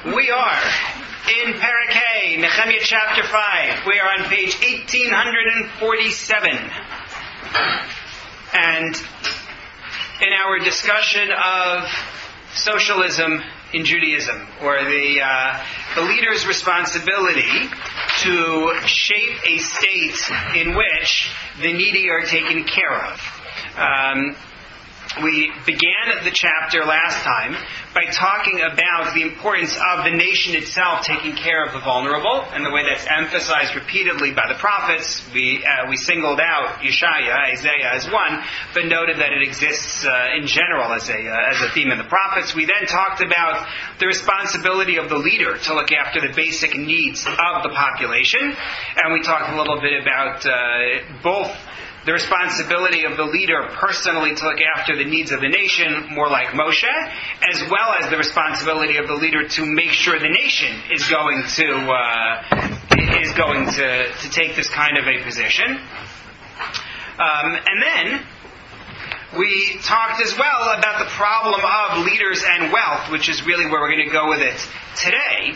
We are in Perek A, Nechemiah chapter 5. We are on page 1847. And in our discussion of socialism in Judaism, or the leader's responsibility to shape a state in which the needy are taken care of. We began the chapter last time by talking about the importance of the nation itself taking care of the vulnerable, and the way that's emphasized repeatedly by the prophets. We singled out Yeshaya, Isaiah as one, but noted that it exists in general as a theme in the prophets. We then talked about the responsibility of the leader to look after the basic needs of the population, and we talked a little bit about both the responsibility of the leader personally to look after the needs of the nation, more like Moshe, as well as the responsibility of the leader to make sure the nation is going to take this kind of a position. And then we talked as well about the problem of leaders and wealth, which is really where we're going to go with it today.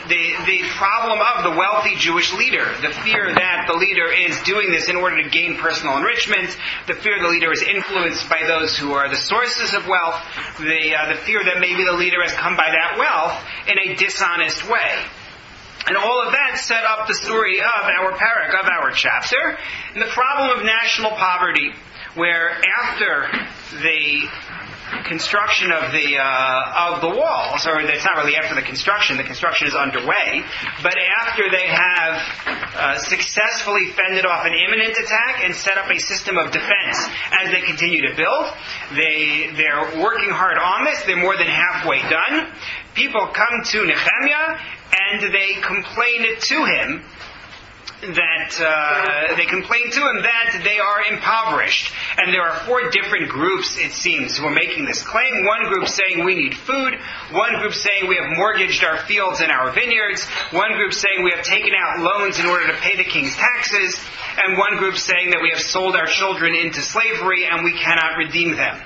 The problem of the wealthy Jewish leader, the fear that the leader is doing this in order to gain personal enrichment, the fear the leader is influenced by those who are the sources of wealth, the fear that maybe the leader has come by that wealth in a dishonest way. And all of that set up the story of our parak, of our chapter, and the problem of national poverty, where after the construction of the walls, or it's not really after the construction is underway, but after they have successfully fended off an imminent attack and set up a system of defense as they continue to build, they're working hard on this. They're more than halfway done. People come to Nechemiah and they complain to him that they are impoverished. And there are 4 different groups, it seems, who are making this claim. One group saying we need food. One group saying we have mortgaged our fields and our vineyards. One group saying we have taken out loans in order to pay the king's taxes. And one group saying that we have sold our children into slavery and we cannot redeem them.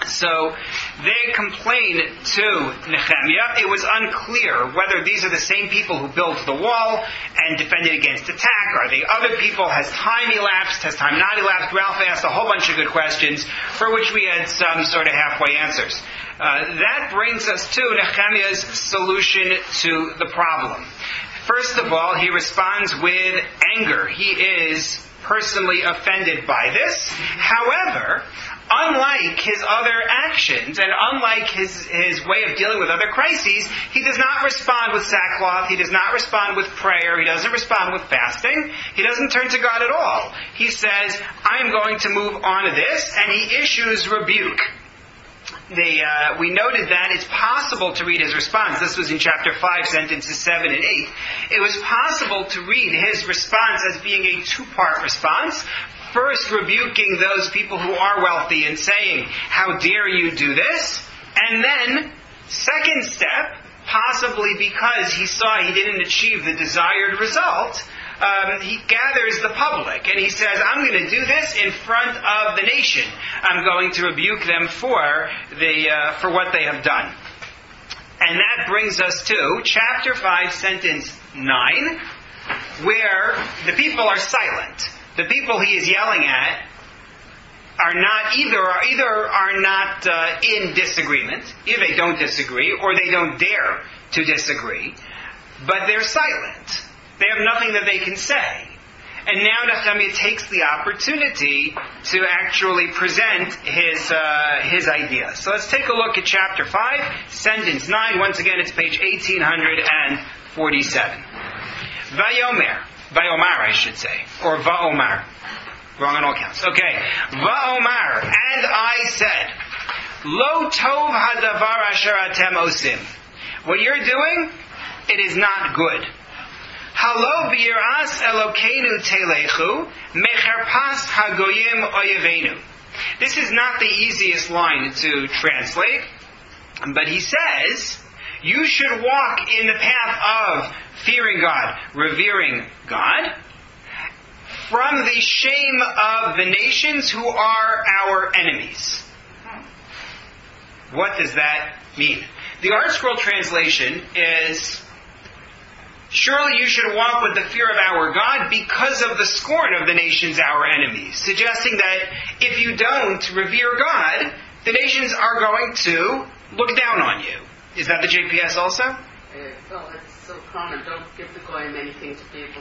So they complained to Nechemiah. It was unclear whether these are the same people who built the wall and defended against attack. Are they other people? Has time elapsed? Has time not elapsed? Ralph asked a whole bunch of good questions for which we had some sort of halfway answers. That brings us to Nechemiah's solution to the problem. First of all, he responds with anger. He is personally offended by this. However, unlike his other actions, and unlike his way of dealing with other crises, he does not respond with sackcloth, he does not respond with prayer, he doesn't respond with fasting, he doesn't turn to God at all. He says, I'm going to move on to this, and he issues rebuke. We noted that it's possible to read his response. This was in chapter 5, sentences 7 and 8. It was possible to read his response as being a 2-part response. First, rebuking those people who are wealthy and saying, how dare you do this? And then, second step, possibly because he saw he didn't achieve the desired result, he gathers the public and he says, I'm going to do this in front of the nation. I'm going to rebuke them for what they have done. And that brings us to chapter 5, sentence 9, where the people are silent. The people he is yelling at are not in disagreement. Either they don't disagree or they don't dare to disagree, but they're silent. They have nothing that they can say. And now Nechemiah takes the opportunity to actually present his idea. So let's take a look at chapter 5, sentence 9. Once again, it's page 1847. Vayomar, I should say. Or Va'omar. Wrong on all counts. Okay. Va'omar. And I said, Lo tov hadavar asher atem osim. What you're doing, it is not good. Halo b'yiras Elokeinu telechu, mecherpas hagoyim oyevenu. This is not the easiest line to translate, but he says, you should walk in the path of fearing God, revering God, from the shame of the nations who are our enemies. What does that mean? The Art Scroll translation is, surely you should walk with the fear of our God because of the scorn of the nations, our enemies, suggesting that if you don't revere God, the nations are going to look down on you. Is that the JPS also? Well, it's so common. Don't give the goyim anything to be able to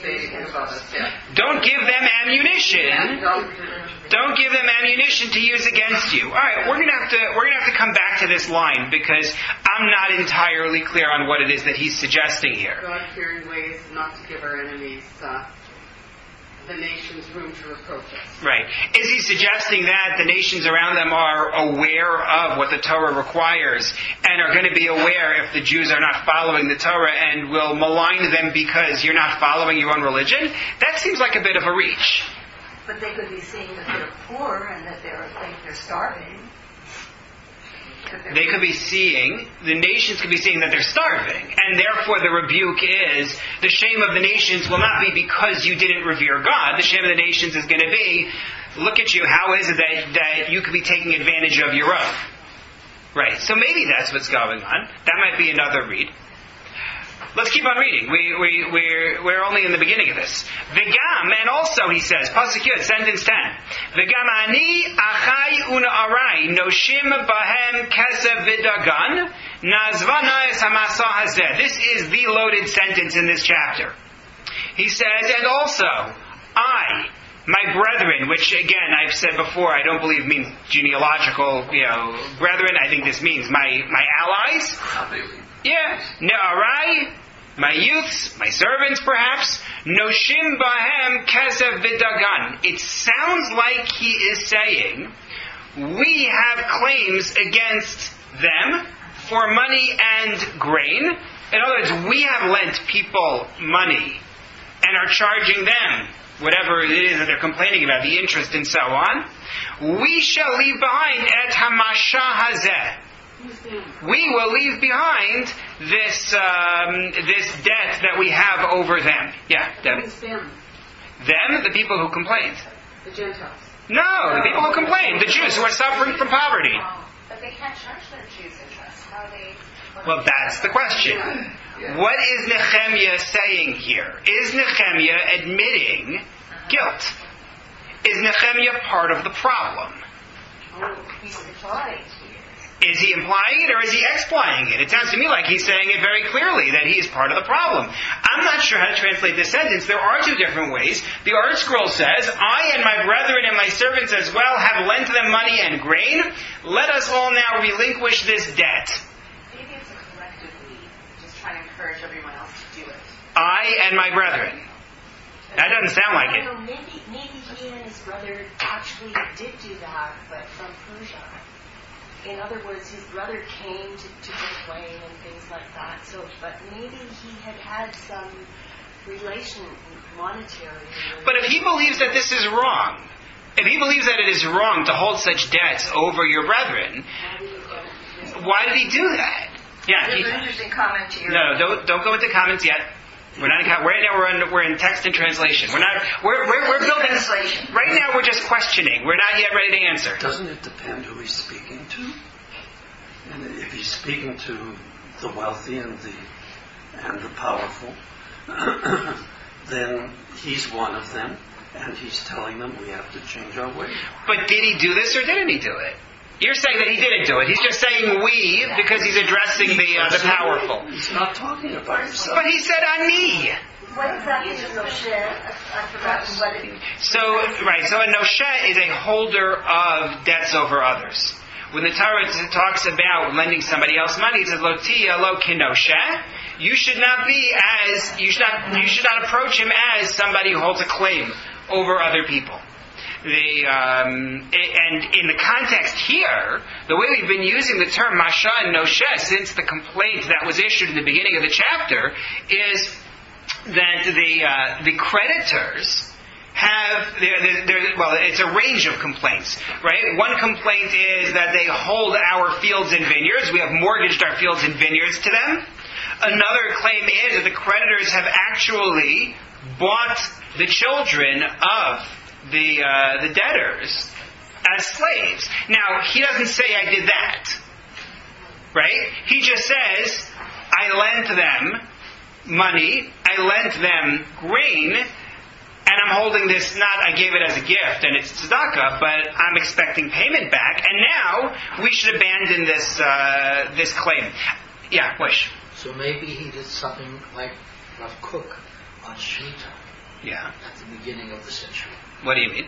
say about us. Yeah. Don't give them ammunition. Don't give them ammunition to use against you. All right, we're gonna have to come back to this line because I'm not entirely clear on what it is that he's suggesting here. God-fearing ways not to give our enemies the nations room to reproach us. Right. Is he suggesting that the nations around them are aware of what the Torah requires and are going to be aware if the Jews are not following the Torah and will malign them because you're not following your own religion? That seems like a bit of a reach. But they could be seeing that they're poor and that they're starving. They could be seeing, the nations could be seeing that they're starving, and therefore the rebuke is, the shame of the nations will not be because you didn't revere God. The shame of the nations is going to be, look at you, how is it that you could be taking advantage of your own? Right, so maybe that's what's going on. That might be another read. Let's keep on reading. We're only in the beginning of this. V'gam, and also he says, Pasuk Yud, sentence 10. V'gam ani achai un'arai noshim bahem kesev v'dagan nazvana es hamasa hazeh. This is the loaded sentence in this chapter. He says, and also, I, my brethren, which again I've said before, I don't believe means genealogical, brethren. I think this means my allies. Yeah, Ne'arai, my youths, my servants perhaps, Noshim Bahem Kesev V'dagan. It sounds like he is saying, we have claims against them for money and grain. In other words, we have lent people money and are charging them whatever it is that they're complaining about, the interest and so on. We shall leave behind et hamasha hazeh. We will leave behind this debt that we have over them. Yeah, Debbie. Them, the people who complained. The Gentiles. No, the people who complained, the Jews who are suffering from poverty. But they can't charge their Jews interest. How are they? Well, that's the question. What is Nechemiah saying here? Is Nechemiah admitting guilt? Is Nechemiah part of the problem? He's implying. Is he implying it or is he explying it? It sounds to me like he's saying it very clearly, that he is part of the problem. I'm not sure how to translate this sentence. There are two different ways. The Art Scroll says, I and my brethren and my servants as well have lent them money and grain. Let us all now relinquish this debt. Maybe it's a collective need, just trying to encourage everyone else to do it. I and my brethren. That doesn't sound like it. Maybe he and his brother actually did do that, but from Persia. In other words, his brother came to complain and things like that. So, but maybe he had some relation, monetary. But if he believes that this is wrong, if he believes that it is wrong to hold such debts over your brethren, why did he do that? Yeah. There's an interesting comment to your. No, don't go into comments yet. We're not. We're in text and translation. We're not. We're building. Translation. Right now, we're just questioning. We're not yet ready to answer. Doesn't it depend who he's speaking to? And if he's speaking to the wealthy and the powerful, then he's one of them, and he's telling them we have to change our ways. But did he do this or didn't he do it? You're saying that he didn't do it. He's just saying we because he's addressing the powerful. He's not talking about himself. But he said ani. What exactly is noshe? I've forgotten what it is. So a noshe is a holder of debts over others. When the Torah talks about lending somebody else money, it says lo tiya lo kinoshe. You should not approach him as somebody who holds a claim over other people. And in the context here, the way we've been using the term masha and noshe since the complaint that was issued in the beginning of the chapter is that the creditors have it's a range of complaints, right? One complaint is that they hold our fields and vineyards. We have mortgaged our fields and vineyards to them. Another claim is that the creditors have actually bought the children of the debtors as slaves. Now, he doesn't say I did that. right? He just says, I lent them money, I lent them grain, and I'm holding this, not I gave it as a gift and it's tzedakah, but I'm expecting payment back, and now we should abandon this claim. Yeah, wish. So maybe he did something like Rav Kook on Shemitah Yeah. at the beginning of the century. What do you mean?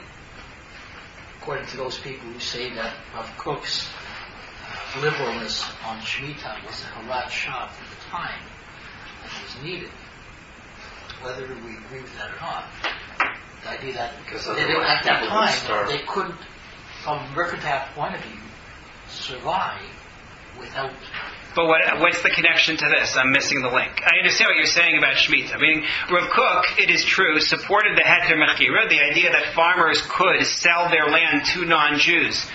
According to those people who say that Rav Kook's liberalness on Shemitah was a harat shah for the time and was needed. Whether we agree with that or not, the idea that Because at that time they starve. couldn't, from a mercantile point of view, survive without. But what's the connection to this? I'm missing the link. I understand what you're saying about Shemitah. I mean, Rav Kook, it is true, supported the Heter Mechira, the idea that farmers could sell their land to non-Jews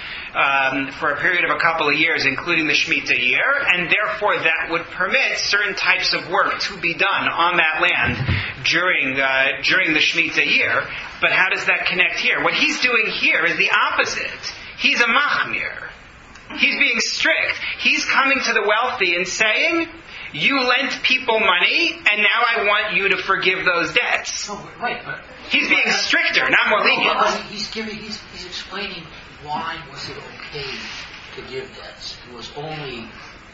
for a period of a couple of years, including the Shemitah year, and therefore that would permit certain types of work to be done on that land during the Shemitah year. But how does that connect here? What he's doing here is the opposite. He's a machmir. He's being strict. He's coming to the wealthy and saying, you lent people money, and now I want you to forgive those debts. No, right, but He's being stricter, not more lenient. He's explaining why was it okay to give debts. It was only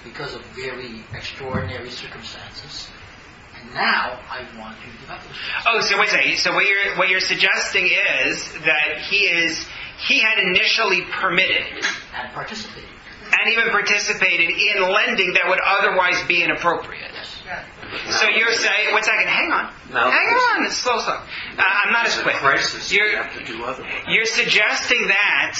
because of very extraordinary circumstances. And now I want you to give up those debts. Oh, so wait a second. So what you're suggesting is that he had initially permitted And participated. and even participated in lending that would otherwise be inappropriate. Yes. So you're saying, wait a second, hang on. Now, Hang on, it's slow. I'm not as quick. Crisis, you have to do otherwise. You're suggesting that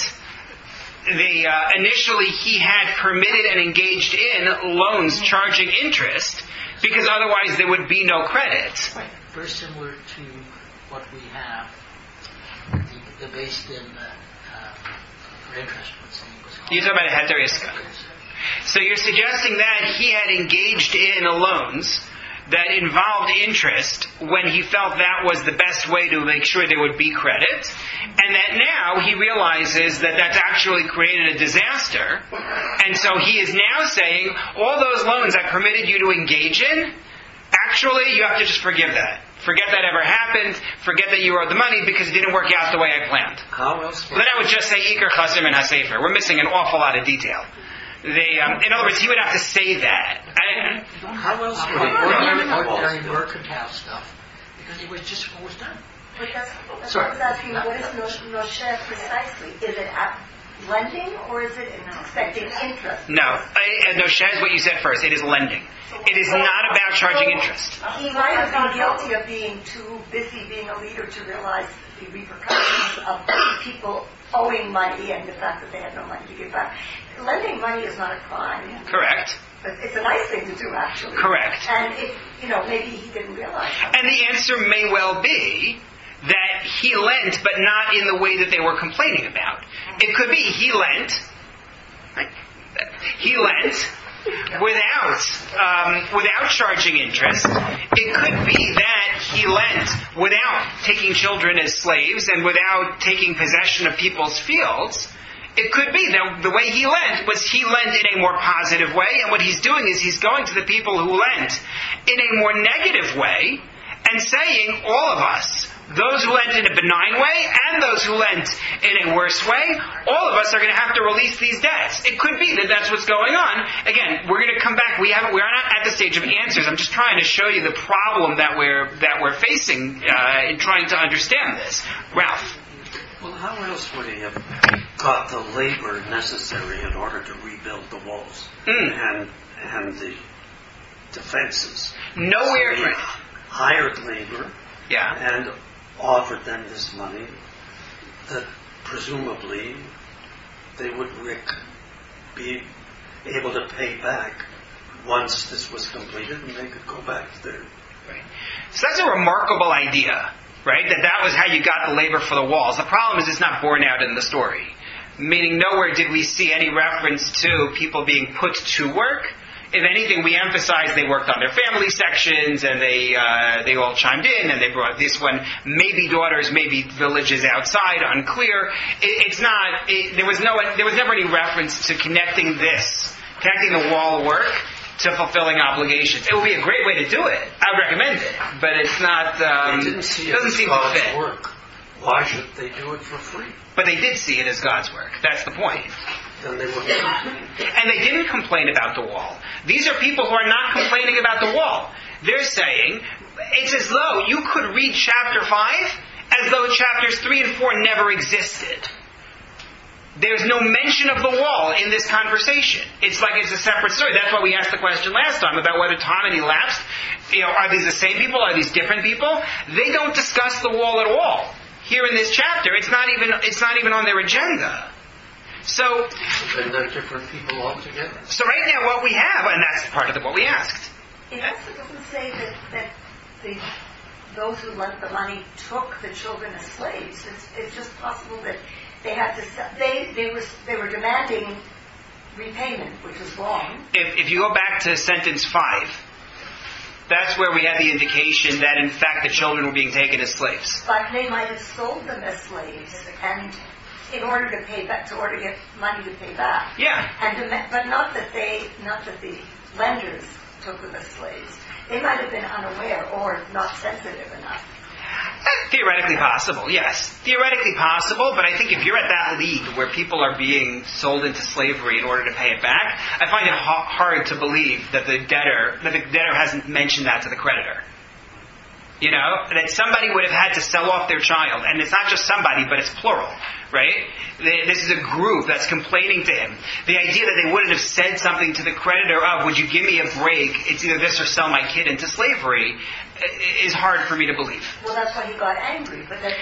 initially he had permitted and engaged in loans charging interest because otherwise there would be no credit. Right. Very similar to what we have, the based in for interest. You're talking about a heter iska. So you're suggesting that he had engaged in loans that involved interest when he felt that was the best way to make sure there would be credit, and that now he realizes that that's actually created a disaster, and so he is now saying, all those loans I permitted you to engage in, actually you have to just forgive that. Forget that ever happened, forget that you owed the money because it didn't work out the way I planned. How else? Then I would just say Iker Chasim and HaSefer. We're missing an awful lot of detail. In other words, he would have to say that. How else would Ordinary mercantile stuff, because it was just what was done. But that's what I was asking, what is nosheh precisely? Is it lending or is it expecting interest? No. Nosheh is what you said first. It is lending. It is not about charging interest. He might have been guilty of being too busy being a leader to realize the repercussions of people owing money and the fact that they had no money to give back. Lending money is not a crime. Correct. But it's a nice thing to do, actually. Correct. And maybe he didn't realize that. And the answer may well be that he lent, but not in the way that they were complaining about. It could be he lent without charging interest. It could be that he lent without taking children as slaves and without taking possession of people's fields. It could be that the way he lent was he lent in a more positive way, and what he's doing is he's going to the people who lent in a more negative way and saying, all of us, those who lent in a benign way and those who lent in a worse way, all of us are going to have to release these debts. It could be that that's what's going on. Again, we're going to come back. We're not at the stage of answers. I'm just trying to show you the problem that we're facing in trying to understand this. Ralph. Well, how else would he have got the labor necessary in order to rebuild the walls and the defenses? Nowhere. So he hired labor and offered them this money that presumably they would be able to pay back once this was completed, and they could go back to their... Right. So that's a remarkable idea, right? That was how you got the labor for the walls. The problem is it's not borne out in the story. Meaning nowhere did we see any reference to people being put to work. If anything, we emphasized they worked on their family sections and they all chimed in and they brought this one, maybe daughters, maybe villages outside, unclear. There was never any reference to connecting this connecting the wall work to fulfilling obligations. It would be a great way to do it. I would recommend it, but it's not. They didn't see it doesn't as seem to God's fit. work. Why should they do it for free? But they did see it as God's work. That's the point. Then they wouldn't complain. And they didn't complain about the wall. These are people who are not complaining about the wall. They're saying, it's as though you could read chapter 5 as though chapters 3 and 4 never existed. There's no mention of the wall in this conversation. It's like it's a separate story. That's why we asked the question last time about whether time had elapsed. Are these the same people? Are these different people? They don't discuss the wall at all. Here in this chapter, it's not even on their agenda. So, And they're different people altogether. So right now what we have, and that's part of what we asked. It also doesn't say that those who lent the money took the children as slaves. It's just possible that they had to. They were demanding repayment, which was wrong. If you go back to sentence 5, that's where we had the indication that in fact the children were being taken as slaves. But they might have sold them as slaves, and in order to pay back, in order to get money to pay back. Yeah. But not that the lenders took them as slaves. They might have been unaware or not sensitive enough. Theoretically possible, yes. Theoretically possible, but I think if you're at that league where people are being sold into slavery in order to pay it back, I find it hard to believe that the debtor hasn't mentioned that to the creditor. You know, that somebody would have had to sell off their child. And it's not just somebody, but it's plural, right? This is a group that's complaining to him. The idea that they wouldn't have said something to the creditor of, would you give me a break? It's either this or sell my kid into slavery, is hard for me to believe. Well, that's why he got angry. But that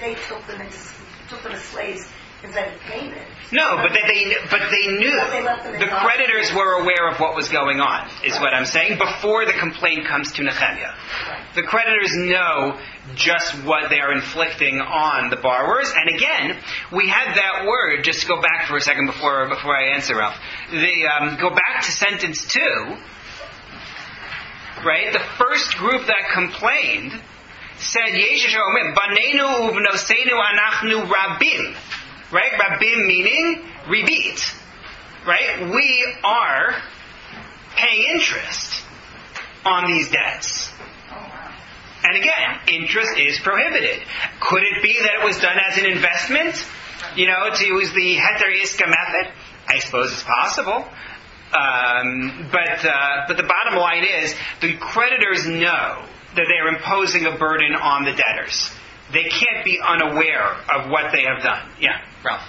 they took them as slaves instead of payment. No, but they knew. The creditors were aware of what was going on, is what I'm saying, before the complaint comes to Nechemiah. The creditors know just what they are inflicting on the borrowers. And again, we had that word, just to go back for a second before I answer, Ralph. Go back to sentence 2, right? The first group that complained said, Yeshish Omim, Banenu uvnosenu anachnu rabim. Right? Rabim meaning rebit. Right? We are paying interest on these debts. And again, interest is prohibited. Could it be that it was done as an investment? You know, to use the heter iska method? I suppose it's possible. But the bottom line is, the creditors know that they are imposing a burden on the debtors. They can't be unaware of what they have done. Yeah, Ralph.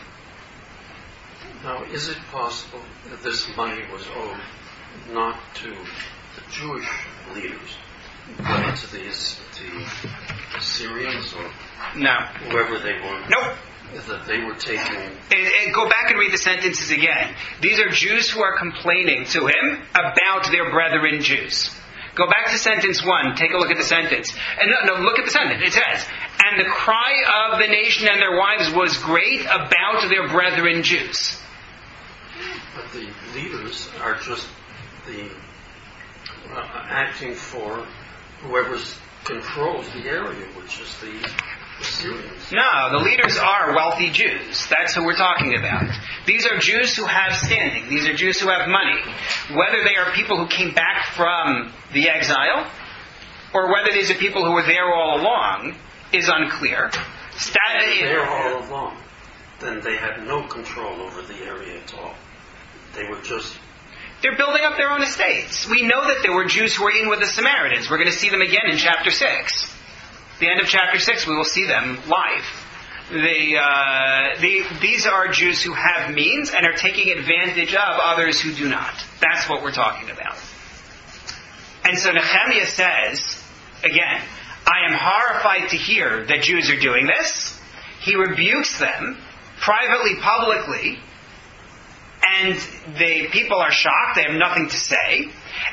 Now, is it possible that this money was owed not to the Jewish leaders, but to the Syrians or whoever they were? Nope. That they were taking... Go back and read the sentences again. These are Jews who are complaining to him about their brethren Jews. Go back to sentence 1. Take a look at the sentence. And no, look at the sentence. It says, and the cry of the nation and their wives was great about their brethren Jews. But the leaders are just acting for whoever controls the area, which is the Syrians. No, the leaders are wealthy Jews. That's who we're talking about. These are Jews who have standing. These are Jews who have money. Whether they are people who came back from the exile, or whether these are people who were there all along, is unclear. There all along, then they had no control over the area at all. They were just... They're building up their own estates. We know that there were Jews who were in with the Samaritans. We're going to see them again in chapter 6. The end of chapter 6, we will see them live. These are Jews who have means and are taking advantage of others who do not. That's what we're talking about. And so Nechemiah says, again, I am horrified to hear that Jews are doing this. He rebukes them privately, publicly, and the people are shocked. They have nothing to say.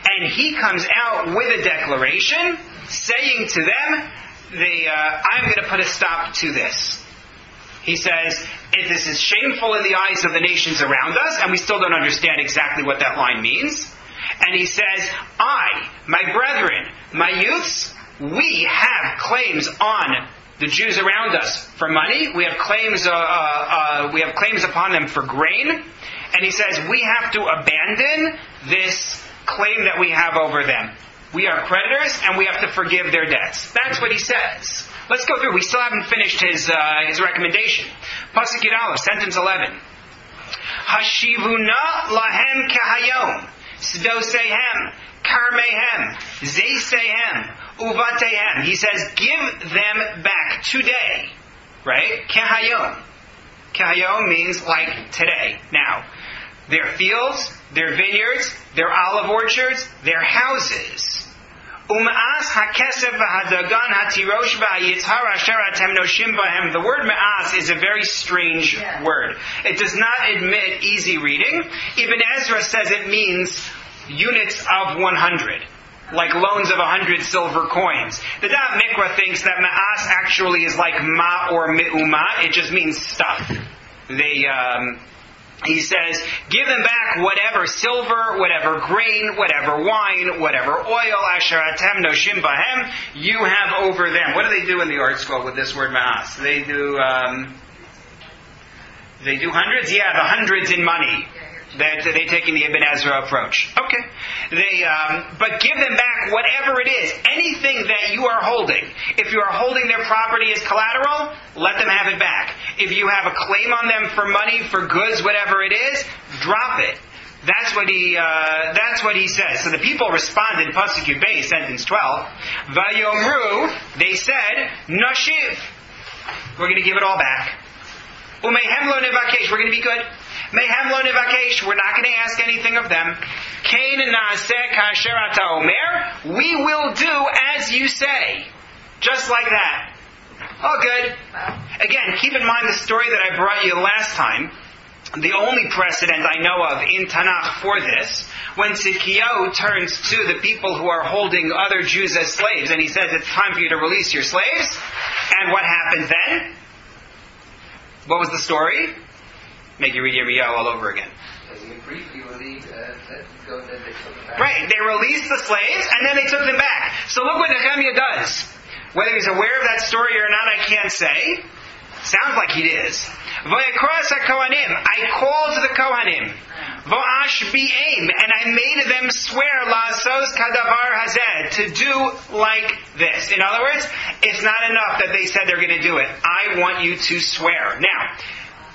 And he comes out with a declaration saying to them, I'm going to put a stop to this. He says, this is shameful in the eyes of the nations around us, and we still don't understand exactly what that line means. And he says, I, my brethren, my youths, we have claims on the Jews around us for money. We have claims upon them for grain. And he says we have to abandon this claim that we have over them. We are creditors and we have to forgive their debts. That's what he says. Let's go through. We still haven't finished his recommendation. Pasuk Yud Aleph, sentence 11. Hashivuna lahem kahayom, sdosehem, karmehem, zeisehem, uvatehem. He says, give them back today. Right? Kahayom. Kahayom means like today, now. Their fields, their vineyards, their olive orchards, their houses. Um'as hakesef v'hadagan hatirosh v'ayitzhar asher atem noshim b'hem. The word me'as is a very strange word. It does not admit easy reading. Ibn Ezra says it means units of 100. Like loans of 100 silver coins. The Da'at Mikra thinks that me'as actually is like ma or me'uma. It just means stuff. He says, give them back whatever silver, whatever grain, whatever wine, whatever oil, asher atem noshim bahem, you have over them. What do they do in the art school with this word ma'as? They do hundreds? Yeah, the hundreds in money. That they taking the Ibn Ezra approach. Okay. But give them back whatever it is. Anything that you are holding. If you are holding their property as collateral, let them have it back. If you have a claim on them for money, for goods, whatever it is, drop it. That's what he says. So the people responded, Pasuk Yud Beis, sentence 12. Vayomru, they said, Nashiv. We're going to give it all back. Umehem lo nevakesh, we're going to be good. Mehem lo nevakesh, we're not going to ask anything of them. Kain naaseh kasher ata omer, we will do as you say. Just like that. All good. Again, keep in mind the story that I brought you last time. The only precedent I know of in Tanakh for this, when Tzidkiyahu turns to the people who are holding other Jews as slaves, and he says, it's time for you to release your slaves. And what happened then? What was the story? Make you read Yirmiyahu all over again. Right, they released the slaves, and then they took them back. So look what Nechemiah does. Whether he's aware of that story or not, I can't say. Sounds like he is. Vayakros HaKohanim, I called the Kohanim. V'ash bi'aim, and I made them swear la'asos kadavar hazeh, to do like this. In other words, it's not enough that they said they're going to do it. I want you to swear. Now,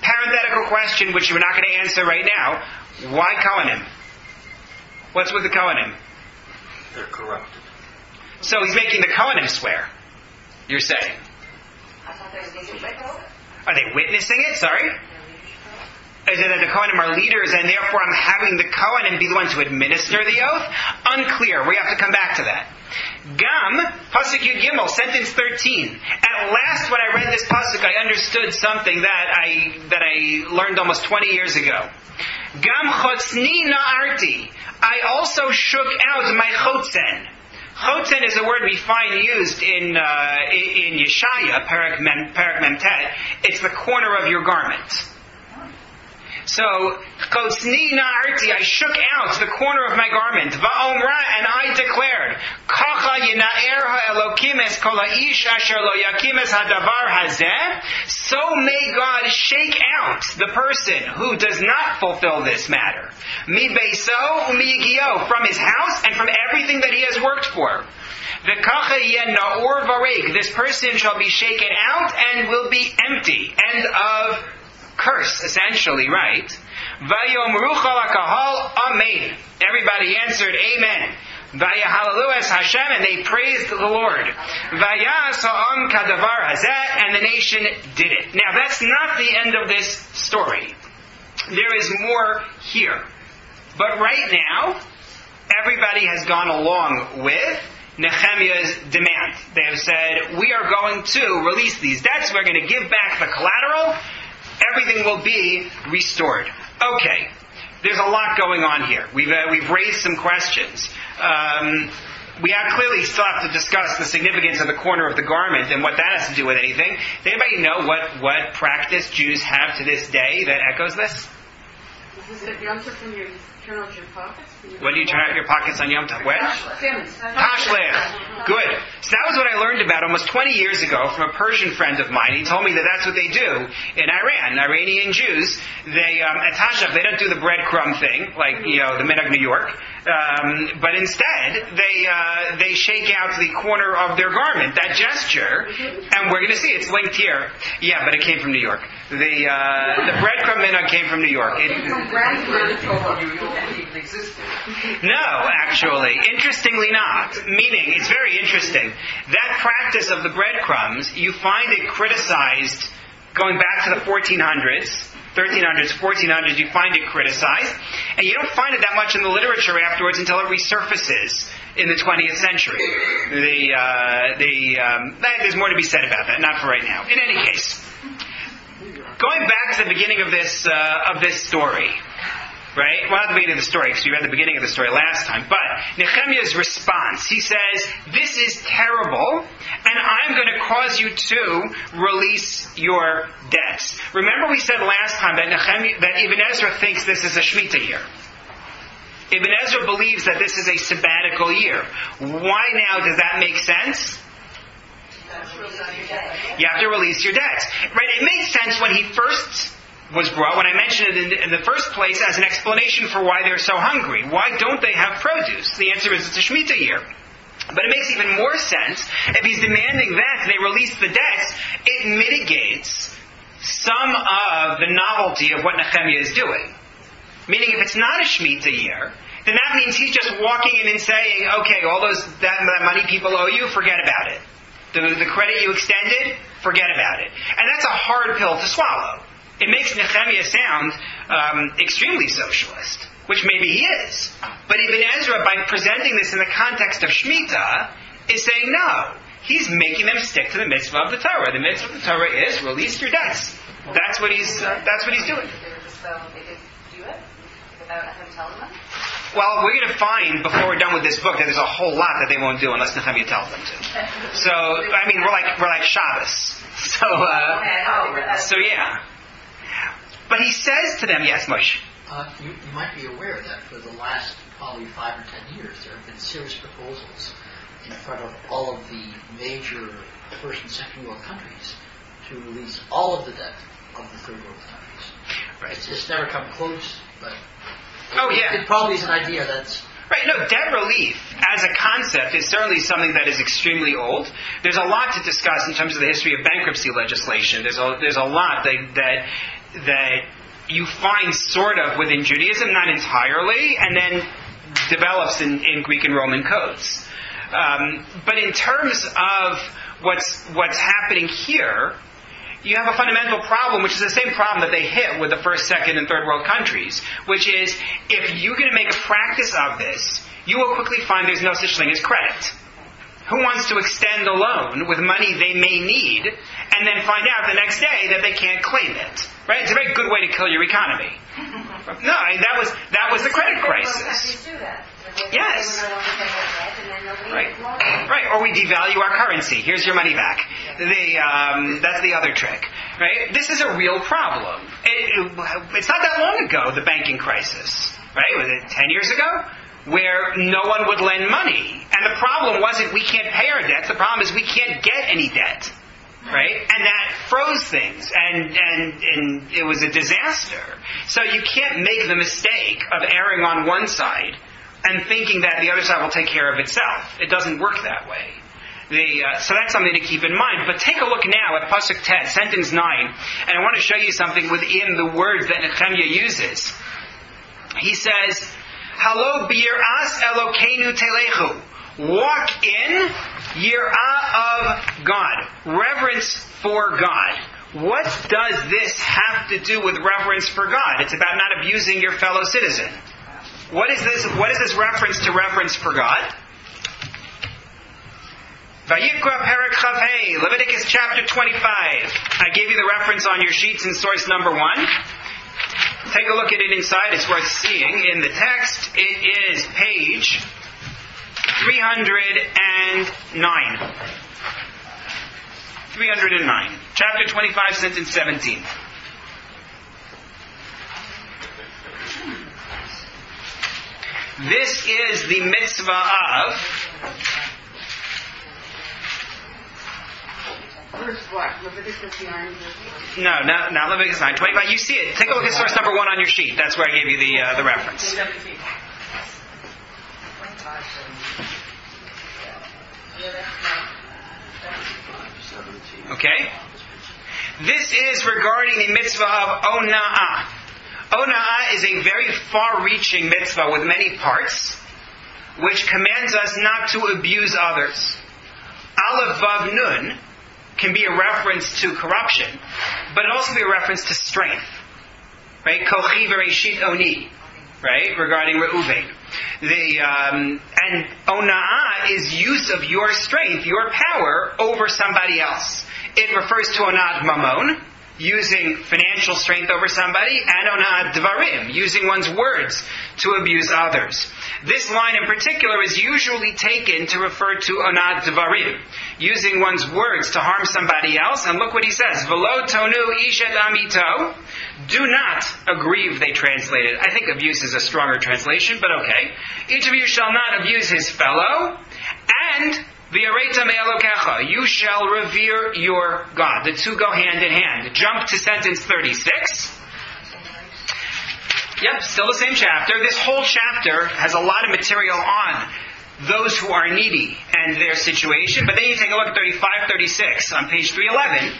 parenthetical question, which we're not going to answer right now. Why Kohanim? What's with the Kohanim? They're corrupted. So he's making the Kohanim swear, you're saying. Are they witnessing it? Sorry? Is it that the Kohanim are leaders and therefore I'm having the Kohanim be the one to administer the oath? Unclear. We have to come back to that. Gam, Pasuk Yud Gimel, sentence 13. At last when I read this Pasuk, I understood something that I learned almost 20 years ago. Gam Chotsni Na'arti. I also shook out my Chotzen. Chotzen is a word we find used in Yeshaya, Perek Memtet. It's the corner of your garment. So, Chotsni Na'arti, I shook out the corner of my garment. Va'omra, and I declared, Kacha yina'er ha'elokim es kol ha'ish asher lo yakim es hadavar hazeh. So may God shake out the person who does not fulfill this matter. Mi beiso umi yigio, from his house and from everything that he has worked for. V'kacha yen na'or varig, this person shall be shaken out and will be empty. End of curse, essentially, right? Vayomru chol hakahal, amen. Everybody answered, amen. Vayahalelu es Hashem, and they praised the Lord. Vayas ha'am kadavar hazeh, and the nation did it. Now, that's not the end of this story. There is more here. But right now, everybody has gone along with Nehemiah's demand. They have said, we are going to release these debts, we're going to give back the collateral, everything will be restored. Okay, there's a lot going on here. We've raised some questions. We clearly still have to discuss the significance of the corner of the garment and what that has to do with anything. Does anybody know what practice Jews have to this day that echoes this? Is it Yom Tov when you turn out your pockets? When do you turn out your pockets on Yom Tov? When? Tashlev. Good. So that was what I learned about almost 20 years ago from a Persian friend of mine. He told me that that's what they do in Iran. Iranian Jews, they at Tashlev, they don't do the breadcrumb thing, like, the Minhag New York. But instead, they shake out the corner of their garment, that gesture, and we're going to see it's linked here. Yeah, but it came from New York. The breadcrumb minhag came from New York. No, actually, interestingly not. Meaning, it's very interesting. That practice of the breadcrumbs, you find it criticized going back to the 1400s. 1300s, 1400s, you find it criticized, and you don't find it that much in the literature afterwards until it resurfaces in the 20th century. There's more to be said about that, not for right now. In any case, going back to the beginning of this story, right? Well, not the beginning of the story, because we read the beginning of the story last time. But Nehemiah's response, he says, "This is terrible, and I'm going to cause you to release your debts." Remember we said last time that Ibn Ezra thinks this is a Shemitah year. Ibn Ezra believes that this is a sabbatical year. Why now does that make sense? You have to release your debts. Right? It made sense when he first was brought, when I mentioned it in the first place, as an explanation for why they're so hungry. Why don't they have produce? The answer is it's a Shemitah year. But it makes even more sense if he's demanding that they release the debts. It mitigates some of the novelty of what Nehemiah is doing. Meaning, if it's not a Shemitah year, then that means he's just walking in and saying, okay, all that money people owe you, forget about it. The credit you extended, forget about it. And that's a hard pill to swallow. It makes Nehemiah sound extremely socialist, which maybe he is. But Ibn Ezra, by presenting this in the context of Shemitah, is saying no. He's making them stick to the mitzvah of the Torah. The mitzvah of the Torah is release your debts. That's what he's doing. They could do it without him telling them? Well, we're going to find, before we're done with this book, that there's a whole lot that they won't do unless Nehemiah tells them to. So, I mean, we're like Shabbos. So yeah. But he says to them, yes, Moshe. You might be aware that for the last probably 5 or 10 years, there have been serious proposals in front of all of the major first and second world countries to release all of the debt of the third world countries. Right. It's never come close, but it probably is an idea that's... Right, no, debt relief as a concept is certainly something that is extremely old. There's a lot to discuss in terms of the history of bankruptcy legislation. There's a lot that you find sort of within Judaism, not entirely, and then develops in Greek and Roman codes. But in terms of what's happening here, you have a fundamental problem, which is the same problem that they hit with the first, second, and third world countries, which is if you're going to make a practice of this, you will quickly find there's no such thing as credit. Who wants to extend a loan with money they may need and then find out the next day that they can't claim it? Right? It's a very good way to kill your economy. No, that was the credit crisis. Yes. Right. Or we devalue our currency. Here's your money back. That's the other trick. Right? This is a real problem. It's not that long ago, the banking crisis. Right? Was it 10 years ago? Where no one would lend money. And the problem wasn't we can't pay our debts. The problem is we can't get any debt. Right? And that froze things. And it was a disaster. So you can't make the mistake of erring on one side and thinking that the other side will take care of itself. It doesn't work that way. So that's something to keep in mind. But take a look now at Pasuk Tet, sentence 9. And I want to show you something within the words that Nechemiah uses. He says, Halo b'yir'as Elokeinu telechu. Walk in yir'ah of God. Reverence for God. What does this have to do with reverence for God? It's about not abusing your fellow citizen. What is this reference to reverence for God? Vayikra Perek Chavei, Leviticus chapter 25. I gave you the reference on your sheets in source number 1. Take a look at it inside. It's worth seeing. In the text, it is page 309. 309. Chapter 25, sentence 17. This is the mitzvah of... Verse what? Leviticus 9? No, not Leviticus 9. 25. You see it. Take a look at source number 1 on your sheet. That's where I gave you the reference. Okay? This is regarding the mitzvah of ona'ah. Ona'ah is a very far-reaching mitzvah with many parts, which commands us not to abuse others. Aleph Vav Nun can be a reference to corruption, but it also be a reference to strength. Right? Kochi v'reishit oni. Right? Regarding Reuven. And ona'ah is use of your strength, your power, over somebody else. It refers to ona'at mamon, using financial strength over somebody, and ona'at dvarim, using one's words to abuse others. This line in particular is usually taken to refer to ona'at dvarim, using one's words to harm somebody else. And look what he says, V'lo tonu ish et amito, do not aggrieve, they translated. I think abuse is a stronger translation, but okay. Each of you shall not abuse his fellow, and V'yareta me'elokecha, you shall revere your God. The two go hand in hand. Jump to sentence 36. Yep, still the same chapter. This whole chapter has a lot of material on those who are needy and their situation. But then you take a look at 35, 36 on page 311.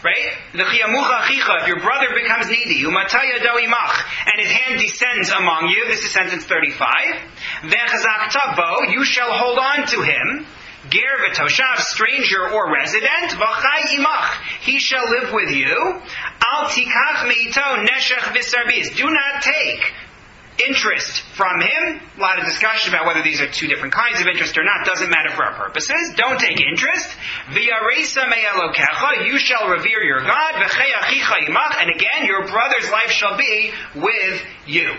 Right? If your brother becomes needy, and his hand descends among you, this is sentence 35. You shall hold on to him. Ger v'toshav, stranger or resident, v'chai imach, he shall live with you. Al tikach meito neshech v'sarbis, do not take interest from him. A lot of discussion about whether these are two different kinds of interest or not. Doesn't matter for our purposes. Don't take interest. V'yaresa me'elokecha, you shall revere your God. V'chei achicha imach, and again, your brother's life shall be with you.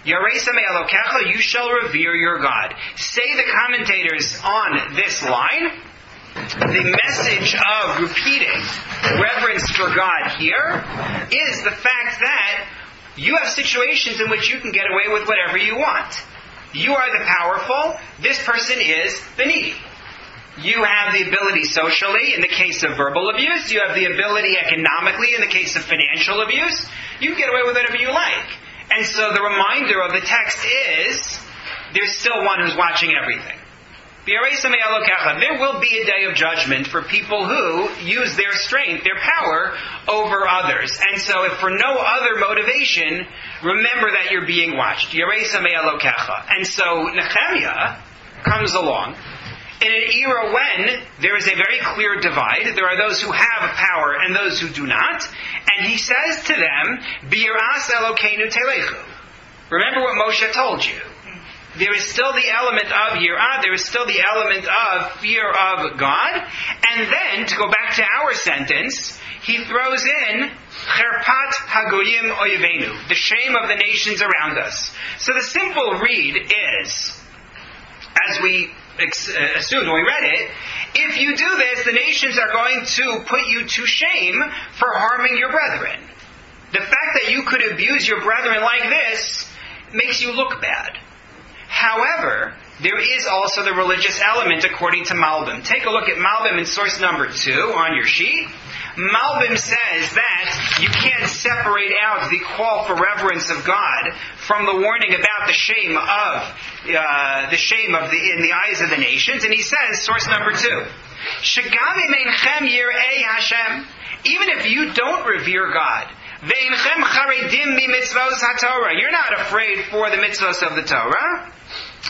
Yaresa me'elokecha, you shall revere your God. Say the commentators on this line, the message of repeating reverence for God here is the fact that you have situations in which you can get away with whatever you want. You are the powerful, this person is the needy. You have the ability socially in the case of verbal abuse, you have the ability economically in the case of financial abuse, you can get away with whatever you like. And so the reminder of the text is, there's still one who's watching everything. There will be a day of judgment for people who use their strength, their power, over others. And so if for no other motivation, remember that you're being watched. And so Nechemiah comes along in an era when there is a very clear divide. There are those who have power and those who do not. And he says to them, B'yiras Elokeinu telechu. Remember what Moshe told you. There is still the element of yirah, there is still the element of fear of God. And then, to go back to our sentence, he throws in Cherpat Hagoyim Oyevenu, the shame of the nations around us. So the simple read is, as we assumed when we read it, if you do this, the nations are going to put you to shame for harming your brethren. The fact that you could abuse your brethren like this makes you look bad. However, there is also the religious element according to Malbim. Take a look at Malbim in source number 2 on your sheet. Malbim says that you can't separate out the call for reverence of God from the warning about the shame in the eyes of the nations. And he says, source number 2, Shegam meinchem yirei Hashem, even if you don't revere God, veinchem charedim mitzvos haTorah, you're not afraid for the mitzvos of the Torah.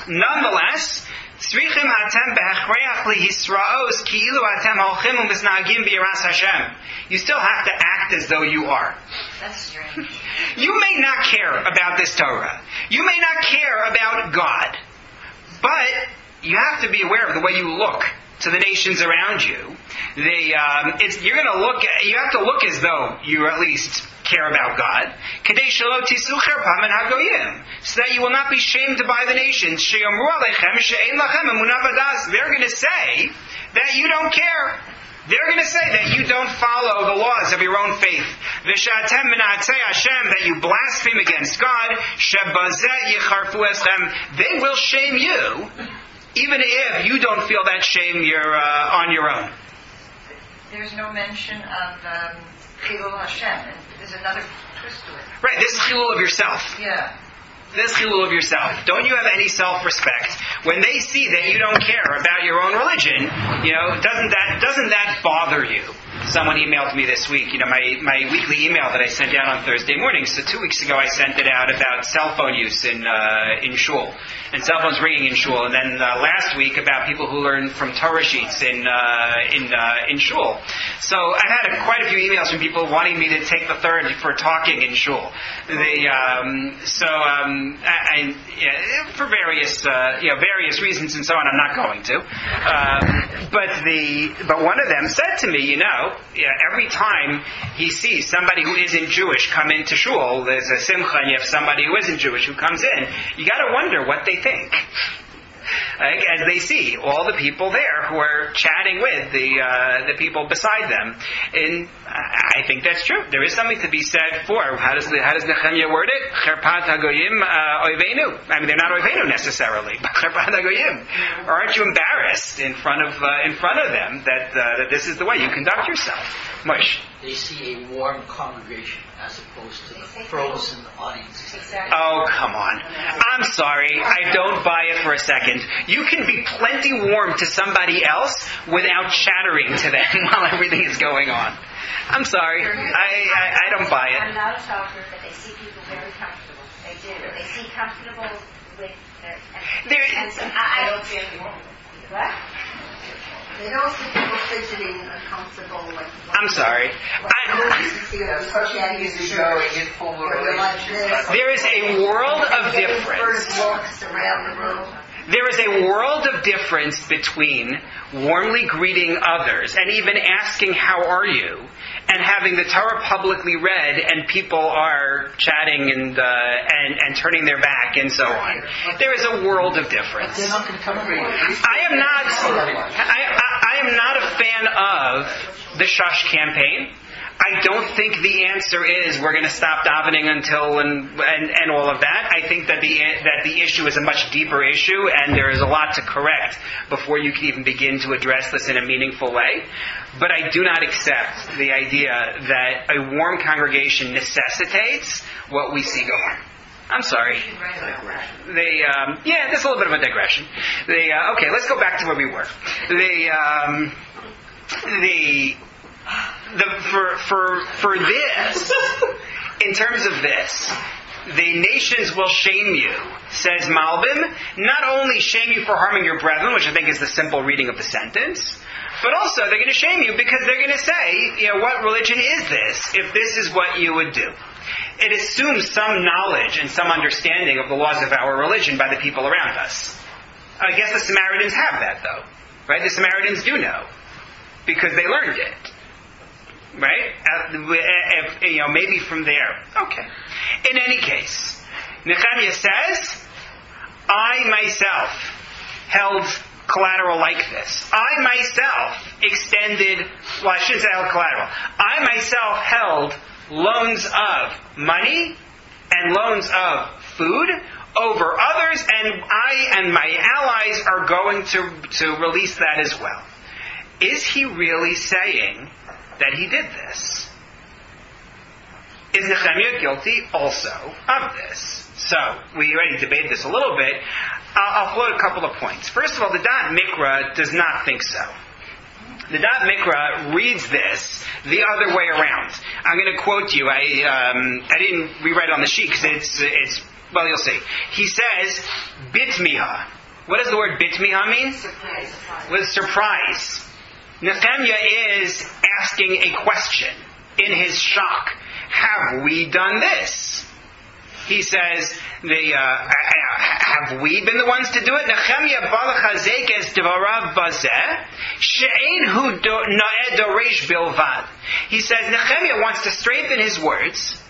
Nonetheless, tzrichim hatem behechreach lihisraos ki'ilu hatem holchim u'misnagim b'yiras Hashem. You still have to act as though you are. That's strange. You may not care about this Torah. You may not care about God. But you have to be aware of the way you look to the nations around you. You have to look as though you at least care about God. So that you will not be shamed by the nations. They're going to say that you don't care. They're going to say that you don't follow the laws of your own faith. V'shatem menatei Hashem, that you blaspheme against God. Shebazeh yicharfu eschem. They will shame you, even if you don't feel that shame you're on your own. There's no mention of Chilul Hashem. There's another twist to it. Right, this is chilul of yourself. Yeah. This chilul of yourself. Don't you have any self-respect? When they see that you don't care about your own religion, doesn't that bother you? Someone emailed me this week, my weekly email that I sent out on Thursday morning. So 2 weeks ago I sent it out about cell phone use in shul. And cell phones ringing in shul. And then last week about people who learn from Torah sheets in shul. So I've had quite a few emails from people wanting me to take the third for talking in shul. For various reasons and so on, I'm not going to. But one of them said to me, every time he sees somebody who isn't Jewish come into shul, there's a simcha, and you have somebody who isn't Jewish who comes in, you got to wonder what they think. As they see all the people there who are chatting with the people beside them, and I think that's true. There is something to be said for how does Nechemiah word it? Cherpat hagoyim oivenu. I mean, they're not oivenu necessarily, but cherpat hagoyim. Or aren't you embarrassed in front of them that this is the way you conduct yourself? Mush. They see a warm congregation as opposed to the frozen audience. Exactly. Oh, come on. I'm sorry. I don't buy it for a second. You can be plenty warm to somebody else without chattering to them while everything is going on. I'm sorry. I don't buy it. I'm not a talker, but they see people very comfortable. They do. They see comfortable with their... And so I don't see anything wrong with it. What? They don't see people fidgeting uncomfortable. I'm sorry. There is a world of difference. There is a world of difference between warmly greeting others and even asking, how are you? And having the Torah publicly read and people are chatting and turning their back and so on. There is a world of difference. I am not a fan of the shush campaign. I don't think the answer is we're going to stop davening until and all of that. I think that the issue is a much deeper issue, and there is a lot to correct before you can even begin to address this in a meaningful way. But I do not accept the idea that a warm congregation necessitates what we see go on. I'm sorry. There's a little bit of a digression. Okay, let's go back to where we were. For this, in terms of this, the nations will shame you, says Malbim, not only shame you for harming your brethren, which I think is the simple reading of the sentence, but also they're going to shame you because they're going to say, what religion is this, if this is what you would do? It assumes some knowledge and some understanding of the laws of our religion by the people around us. I guess the Samaritans have that, though. Right? The Samaritans do know, because they learned it. Right? Maybe from there. Okay. In any case, Nechemiah says, I myself held collateral like this. I myself extended, I shouldn't say held collateral. I myself held loans of money and loans of food over others, and I and my allies are going to release that as well. Is he really saying that he did this? Is Nechemiah guilty also of this? So, we already debated this a little bit. I'll float a couple of points. First of all, the Da'at Mikra does not think so. The Da'at Mikra reads this the other way around. I'm going to quote you. I didn't rewrite it on the sheet because it's well, you'll see. He says, bitmiha. What does the word bitmiha mean? Surprise. With surprise. Nechemiah is asking a question in his shock. Have we done this? He says, have we been the ones to do it? Nechemiah balachazek es dvarav bazeh she'ein hu na'ed doresh bilvad. He says, Nechemiah wants to strengthen his words.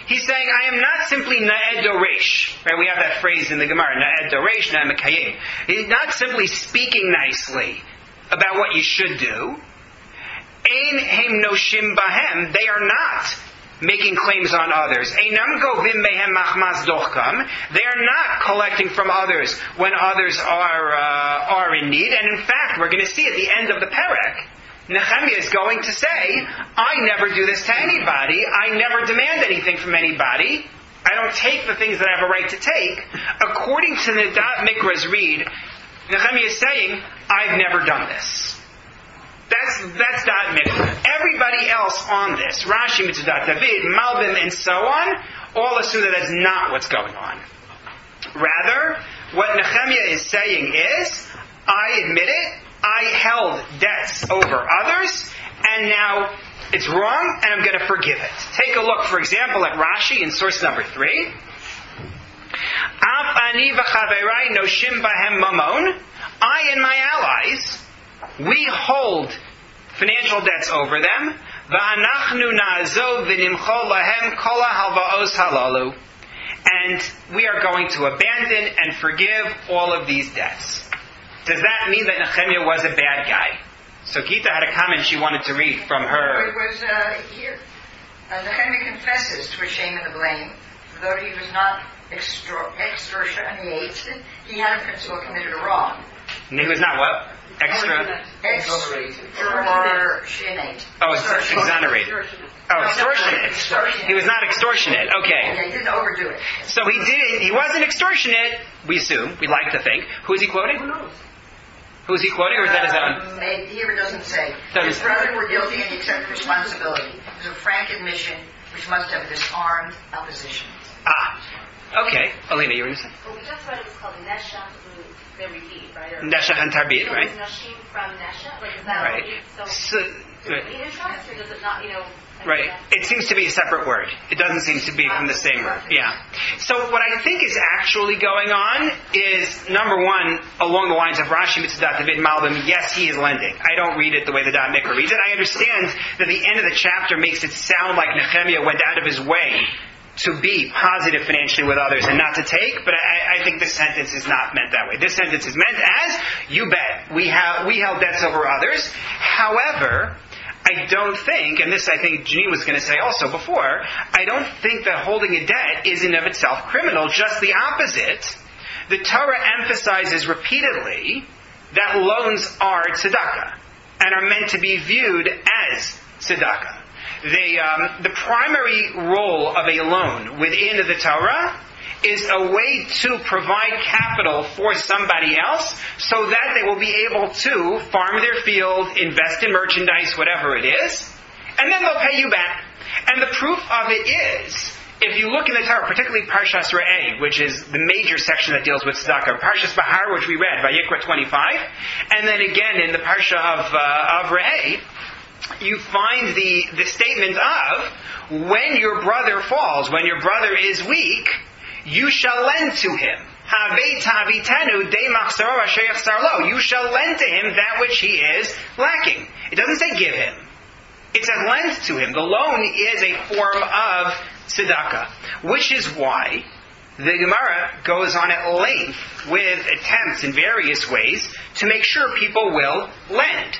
He's saying, I am not simply na'ed doresh. Right? We have that phrase in the Gemara, na'ed doresh, na'ed mekayim. He's not simply speaking nicely about what you should do. Ein hem noshim bahem. They are not making claims on others. Einam govim mehem machmas dochkam. They are not collecting from others when others are in need. And in fact, we're going to see at the end of the perek, Nechemiah is going to say, I never do this to anybody. I never demand anything from anybody. I don't take the things that I have a right to take. According to the Da'at Mikra's read, Nechemiah is saying, I've never done this. That's Da'at Mikra. Everybody else on this, Rashi, Mitzudat David, Malbim, and so on, all assume that that's not what's going on. Rather, what Nechemiah is saying is, I admit it, I held debts over others, and now it's wrong, and I'm going to forgive it. Take a look, for example, at Rashi in source number 3. Af ani v'chaverai noshim bahem mamon. I and my allies, we hold financial debts over them. V'anachnu na'azov v'nimchol lahem kol ha'halva'os halalu. And we are going to abandon and forgive all of these debts. Does that mean that Nechemiah was a bad guy? So Gita had a comment she wanted to read from her. It was here. Nechemiah confesses to a shame and the blame. Though he was not extortionate, he had in principle committed a wrong. And he was not what? Extortionate. Oh, exonerated. Oh, extortionate. He was not extortionate. Okay. Yeah, he didn't overdo it. So he wasn't extortionate, we assume, we'd like to think. Who is he quoting? Who knows? Who is he quoting, or is that his own? Here it doesn't say. His brother were guilty and he accepted responsibility. It was a frank admission which must have disarmed opposition. Okay. Alina, you were going to say? Well, we just read it was called Neshach Beribid, right? Neshach and Tarbid, right? Is Nashim from Neshach? Like, is that right. So right. Either trust, or does it not, Right. It seems to be a separate word. It doesn't seem to be from the same word. Yeah. So what I think is actually going on is, number one, along the lines of Rashi, Mitzudat, David, Malbim, yes, he is lending. I don't read it the way the Da'at Mikra reads it. I understand that the end of the chapter makes it sound like Nechemiah went out of his way to be positive financially with others and not to take, but I think this sentence is not meant that way. This sentence is meant as, you bet, we held debts over others. However, I don't think, and this I think Janine was going to say also before, I don't think that holding a debt is in of itself criminal, just the opposite. The Torah emphasizes repeatedly that loans are tzedakah and are meant to be viewed as tzedakah. The primary role of a loan within the Torah is a way to provide capital for somebody else so that they will be able to farm their field, invest in merchandise, whatever it is, and then they'll pay you back. And the proof of it is, if you look in the Torah, particularly Parshas Re'eh, which is the major section that deals with tzedakah, Parshas Bahar, which we read, Vayikra 25, and then again in the Parsha of Re'eh, you find the statement of, when your brother falls, when your brother is weak, you shall lend to him. You shall lend to him that which he is lacking. It doesn't say give him. It says lend to him. The loan is a form of tzedakah, which is why the Gemara goes on at length with attempts in various ways to make sure people will lend.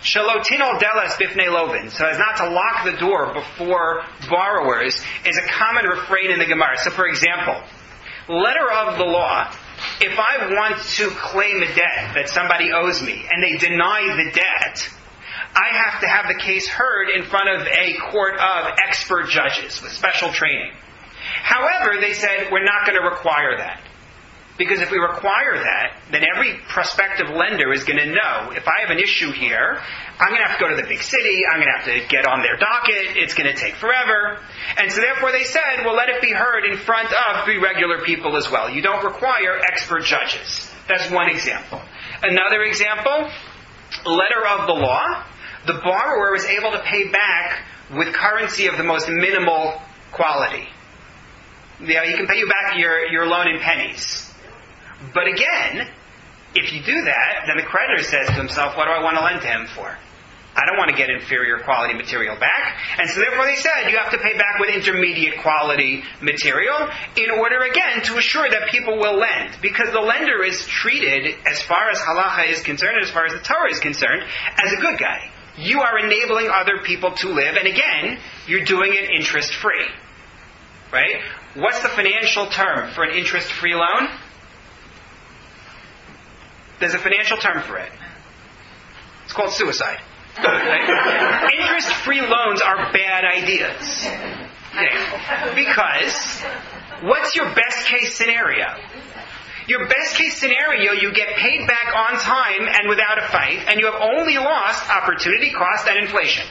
Shalotinol delas bifnei lovin, so as not to lock the door before borrowers, is a common refrain in the Gemara. So, for example, letter of the law, if I want to claim a debt that somebody owes me and they deny the debt, I have to have the case heard in front of a court of expert judges with special training. However, they said, we're not going to require that. Because if we require that, then every prospective lender is going to know, if I have an issue here, I'm going to have to go to the big city, I'm going to have to get on their docket, it's going to take forever. And so therefore they said, well, let it be heard in front of 3 regular people as well. You don't require expert judges. That's one example. Another example, letter of the law, the borrower is able to pay back with currency of the most minimal quality. You know, he can pay you back your loan in pennies. But again, if you do that, then the creditor says to himself, what do I want to lend to him for? I don't want to get inferior quality material back. And so therefore they said, you have to pay back with intermediate quality material in order, again, to assure that people will lend. Because the lender is treated, as far as halacha is concerned, as far as the Torah is concerned, as a good guy. you are enabling other people to live, and again, you're doing it interest-free. Right? What's the financial term for an interest-free loan? There's a financial term for it. It's called suicide. Right? Interest-free loans are bad ideas. Yeah. Because what's your best-case scenario? Your best-case scenario, you get paid back on time and without a fight, and you have only lost opportunity cost and inflation.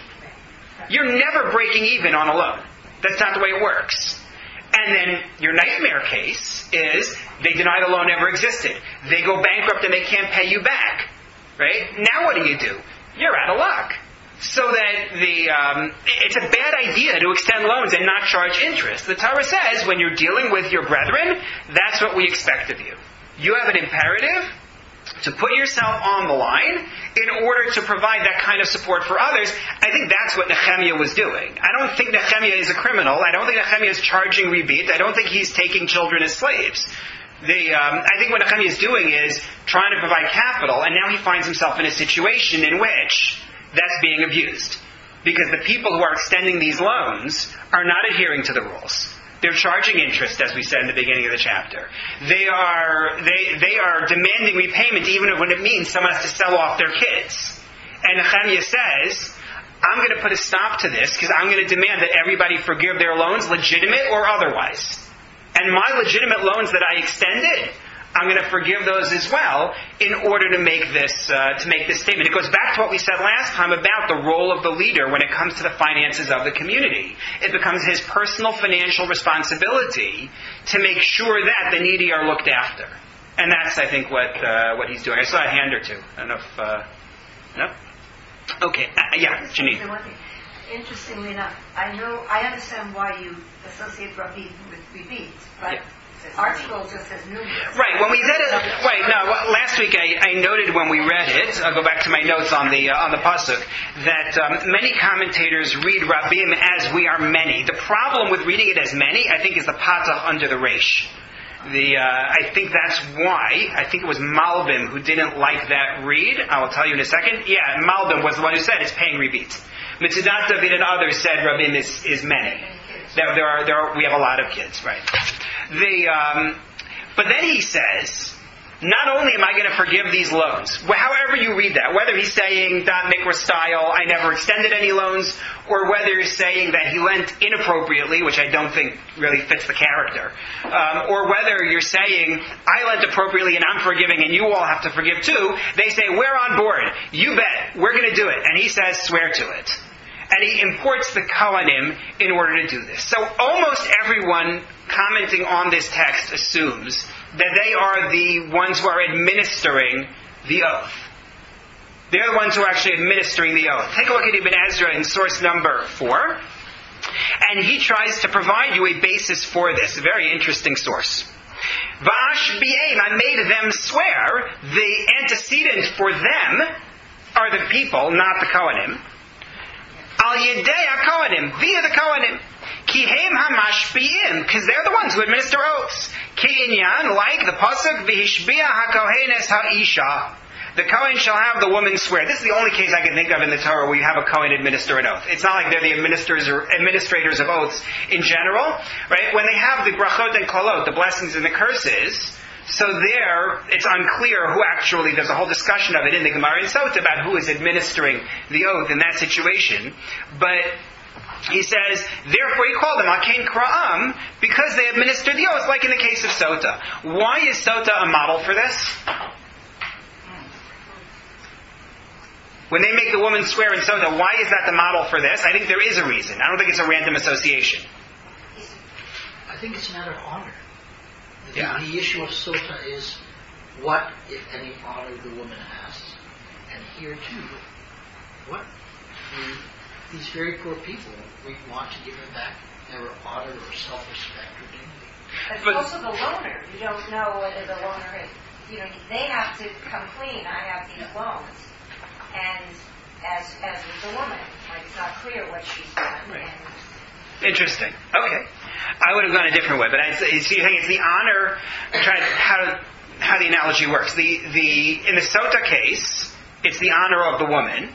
You're never breaking even on a loan. That's not the way it works. And then your nightmare case is they deny the loan ever existed. They go bankrupt and they can't pay you back. Right? Now what do? You're out of luck. So that it's a bad idea to extend loans and not charge interest. The Torah says when you're dealing with your brethren, that's what we expect of you. You have an imperative to put yourself on the line in order to provide that kind of support for others. I think that's what Nechemiah was doing. I don't think Nechemiah is a criminal. I don't think Nechemiah is charging rebate. I don't think he's taking children as slaves. I think what Nechemiah is doing is trying to provide capital, and now he finds himself in a situation in which that's being abused. Because the people who are extending these loans are not adhering to the rules. They're charging interest, as we said in the beginning of the chapter. They are demanding repayment even when it means someone has to sell off their kids. And Nechemiah says, I'm going to put a stop to this because I'm going to demand that everybody forgive their loans, legitimate or otherwise. And my legitimate loans that I extended, I'm going to forgive those as well in order to make this statement. It goes back to what we said last time about the role of the leader when it comes to the finances of the community. It becomes his personal financial responsibility to make sure that the needy are looked after. And that's, I think, what he's doing. I saw a hand or two. I don't know if... no? Okay. Yeah, Janine. Interestingly enough, I understand why you associate Rabbi with rebate, but article just says numerous. Right. When we said it, last week I noted when we read it. I'll go back to my notes on the pasuk that many commentators read Rabbim as we are many. The problem with reading it as many, I think, is the patach under the reish. I think that's why. I think it was Malbim who didn't like that read. I will tell you in a second. Yeah, Malbim was the one who said it's paying rebate. Mitzudat David and others said Rabbim is many. We have a lot of kids, right? But then he says, not only am I going to forgive these loans, however you read that, whether he's saying Dot Mikra style, I never extended any loans, or whether he's saying that he lent inappropriately, which I don't think really fits the character, or whether you're saying I lent appropriately and I'm forgiving and you all have to forgive too, they say we're on board. You bet. We're going to do it. And he says swear to it. And he imports the Kohanim in order to do this. So almost everyone commenting on this text assumes that they are the ones who are administering the oath. They're the ones who are actually administering the oath. Take a look at Ibn Ezra in source number 4. And he tries to provide you a basis for this. A very interesting source. Va'ash b'eim, I made them swear. The antecedent for them are the people, not the Kohanim. Al Yedei HaKohanim, via the Kohanim. Ki heim hamashpi'im, because they're the ones who administer oaths. Ki inyan, like the pasuk, v'hishbi'a hakohenes ha'isha. The Kohen shall have the woman swear. This is the only case I can think of in the Torah where you have a Kohen administer an oath. It's not like they're the administrators of oaths in general, right? When they have the brachot and kolot, the blessings and the curses, so there, it's unclear who actually, there's a whole discussion of it in the Gemara in Sota about who is administering the oath in that situation. But he says, therefore he called them Akein Kra'am, because they administer the oath, like in the case of Sota. Why is Sota a model for this? When they make the woman swear in Sota, why is that the model for this? I think there is a reason. I don't think it's a random association. I think it's a matter of honor. The issue of Sota is what, if any, honor the woman has. And here too, what these very poor people, we want to give them back their honor or self-respect or dignity. But also the loaner. You don't know whether the loaner is, they have to come clean. I have these loans. And as with the woman, it's not clear what she's done. Right. Interesting. Okay. I would have gone a different way, but so you think it's the honor. I'm trying how the analogy works. In the Sota case, it's the honor of the woman.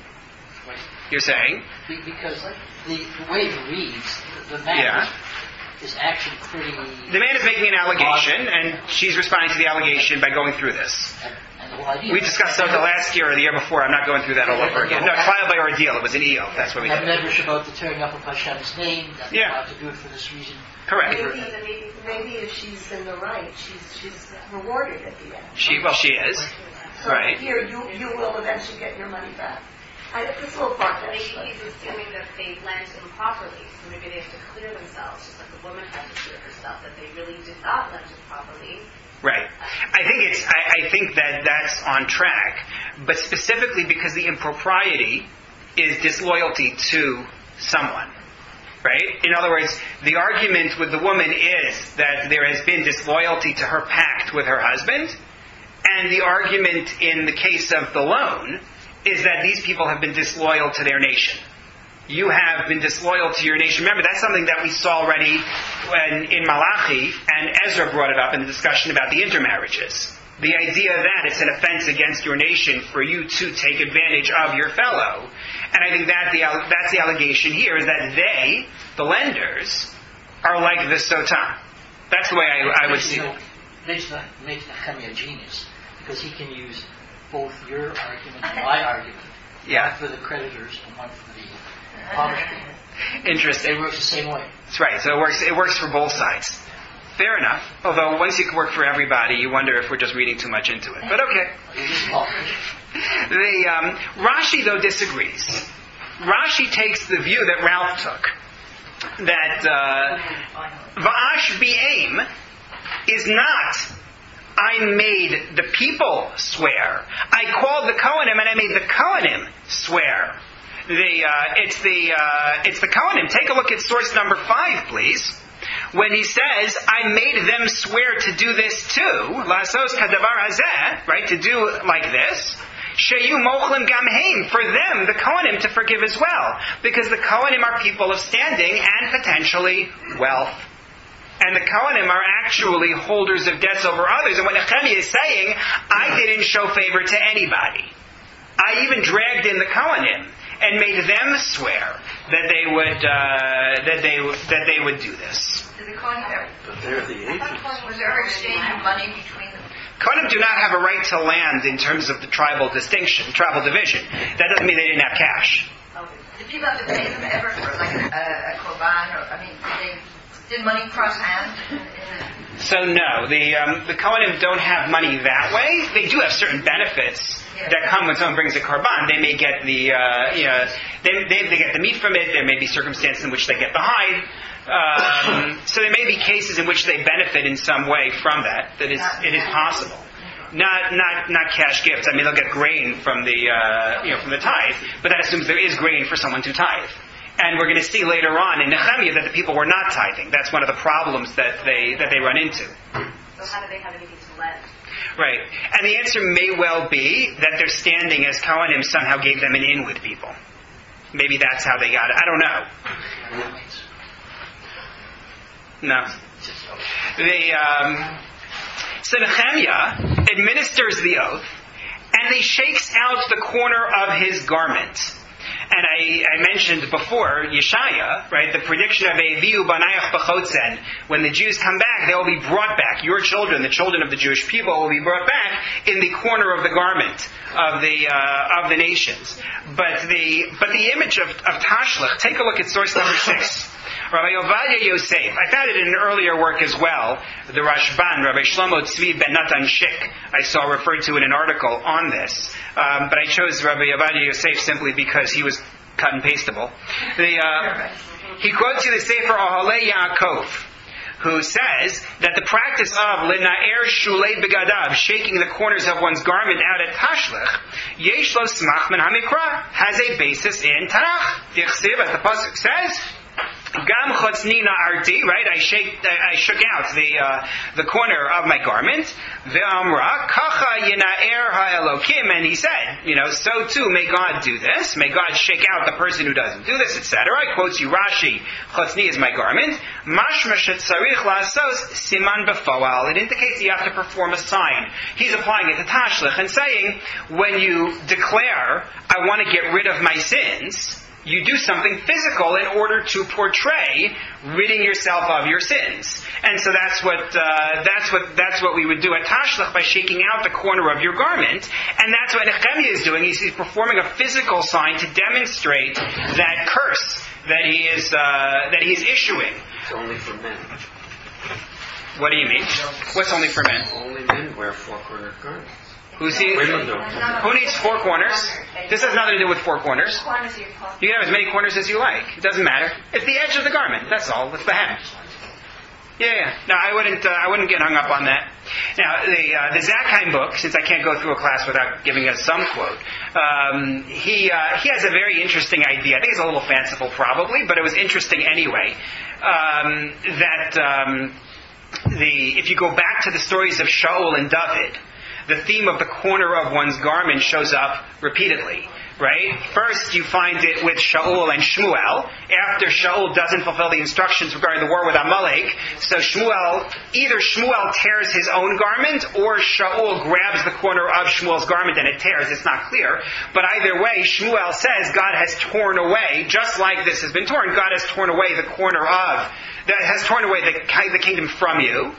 You're saying? Because the way it reads, the man is actually pretty... The man is making an allegation, and she's responding to the allegation by going through this. We discussed that the last year or the year before. I'm not going through that all over again. No, trial by ordeal. It was an EO. That's what we did. Medrash about the tearing up of Hashem's name. That we have to do it for this reason. Correct. Maybe if she's in the right, she's rewarded at the end. She is. So right. Here, you will eventually get your money back. It's a little far-fetched. Maybe he's assuming that they lent improperly, so maybe they have to clear themselves, just like the woman had to clear herself, that they really did not lend improperly. Right. I think that that's on track, but specifically because the impropriety is disloyalty to someone. Right? In other words, the argument with the woman is that there has been disloyalty to her pact with her husband, and the argument in the case of the loan is that these people have been disloyal to their nation. You have been disloyal to your nation. Remember, that's something that we saw already in Malachi, and Ezra brought it up in the discussion about the intermarriages. The idea that it's an offense against your nation for you to take advantage of your fellow. And I think that's the allegation here, is that they, the lenders, are like the Sotah. That's the way I would see it. Makes Nechemiah a genius, because he can use both your argument and my argument. Yeah. One for the creditors and one for the impoverished people. Interesting. It works the same way. That's right. So it works for both sides. Fair enough. Although once you can work for everybody, you wonder if we're just reading too much into it. But okay. Rashi, though, disagrees. Rashi takes the view that Ralph took, that Va'ash Bi'aim is not, I made the people swear. I called the Kohanim and I made the Kohanim swear. It's the Kohanim. Take a look at source number 5, please. When he says, I made them swear to do this too, Lasos Kadavar Hazeh, right, to do like this, Sheyu Mochlim Gamheim, for them, the Kohanim, to forgive as well. Because the Kohanim are people of standing and potentially wealth. And the Kohanim are actually holders of debts over others. And what Nechemiah is saying, I didn't show favor to anybody. I even dragged in the Kohanim and made them swear that they would do this. Did the Kohanim But they're the agents. Was there ever exchange of money between them? Kohanim do not have a right to land in terms of the tribal division. That doesn't mean they didn't have cash. Did people have to pay them ever for like a korban? Did money cross hands? So no, the Kohanim don't have money that way. They do have certain benefits that come when someone brings a korban. They may get they get the meat from it. There may be circumstances in which they get the hide. So there may be cases in which they benefit in some way from that. It is possible. Not cash gifts. I mean, they'll get grain from the tithe, but that assumes there is grain for someone to tithe. And we're going to see later on in Nechemiah that the people were not tithing. That's one of the problems that they run into. So how do they have anything to lend? Right. And the answer may well be that their standing as Kohanim somehow gave them an in with people. Maybe that's how they got it. I don't know. No. So Nechemiah administers the oath, and he shakes out the corner of his garment. And I mentioned before, Yeshaya, right, the prediction of Eviu Banayach B'chotzen, when the Jews come back, they will be brought back. Your children, the children of the Jewish people, will be brought back in the corner of the garment of the nations. But the image of Tashlich, take a look at source number 6. Rabbi Ovadia Yosef, I found it in an earlier work as well, the Rashban, Rabbi Shlomo Tzvi ben Natan Shik, I saw referred to in an article on this. But I chose Rabbi Ovadia Yosef simply because he was cut and pastable. He quotes you the Sefer Oholei Yaakov, who says that the practice of Linaer Shulei Begadav, shaking the corners of one's garment out at Tashlich, Yesh Lo Smach Min HaMikra, has a basis in Tanakh. The Pasuk says, Gam chotznina arti, right? I shook out the corner of my garment. Ve'amra kacha yina'er ha'elokim, and he said, so too may God do this. May God shake out the person who doesn't do this, etc. I quote you Rashi, chozni is my garment. Mashma shetzarich lasos siman b'foal. It indicates you have to perform a sign. He's applying it to tashlich and saying, when you declare, I want to get rid of my sins, you do something physical in order to portray ridding yourself of your sins, and so that's what we would do at Tashlich by shaking out the corner of your garment, and that's what Nechemiah is doing. He's performing a physical sign to demonstrate that curse that he is issuing. It's only for men. What do you mean? What's only for men? Only men wear four-cornered garments. Who needs four corners? This has nothing to do with four corners. You can have as many corners as you like. It doesn't matter. It's the edge of the garment. That's all. It's the hem. Yeah. No, I wouldn't get hung up on that. Now, the Zakheim book, since I can't go through a class without giving us some quote, he has a very interesting idea. I think it's a little fanciful, probably, but it was interesting anyway. If you go back to the stories of Shaul and David, the theme of the corner of one's garment shows up repeatedly, right? First, you find it with Shaul and Shmuel. After Shaul doesn't fulfill the instructions regarding the war with Amalek, so either Shmuel tears his own garment, or Shaul grabs the corner of Shmuel's garment and it tears. It's not clear. But either way, Shmuel says God has torn away, just like this has been torn, God has torn away the kingdom from you.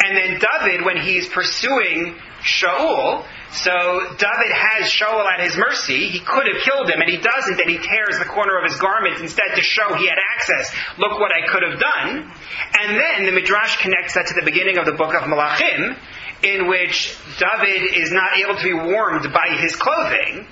And then David, when he's pursuing Shaul, so David has Shaul at his mercy. He could have killed him, and he doesn't, and he tears the corner of his garment instead to show he had access. Look what I could have done. And then the Midrash connects that to the beginning of the book of Malachim, in which David is not able to be warmed by his clothing.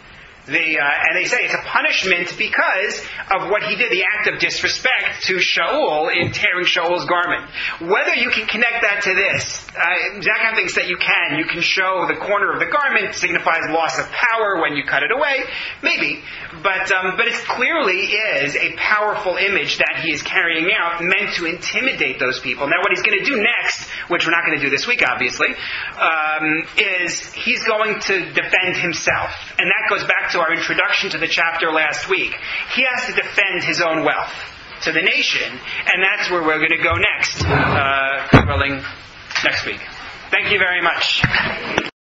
And they say it's a punishment because of what he did, the act of disrespect to Shaul in tearing Shaul's garment. Whether you can connect that to this, Zakheim thinks that you can. You can show the corner of the garment signifies loss of power when you cut it away. Maybe. But it clearly is a powerful image that he is carrying out, meant to intimidate those people. Now what he's going to do next, which we're not going to do this week obviously, is he's going to defend himself. And that goes back to our introduction to the chapter last week. He has to defend his own wealth to the nation, and that's where we're going to go next, next week. Thank you very much.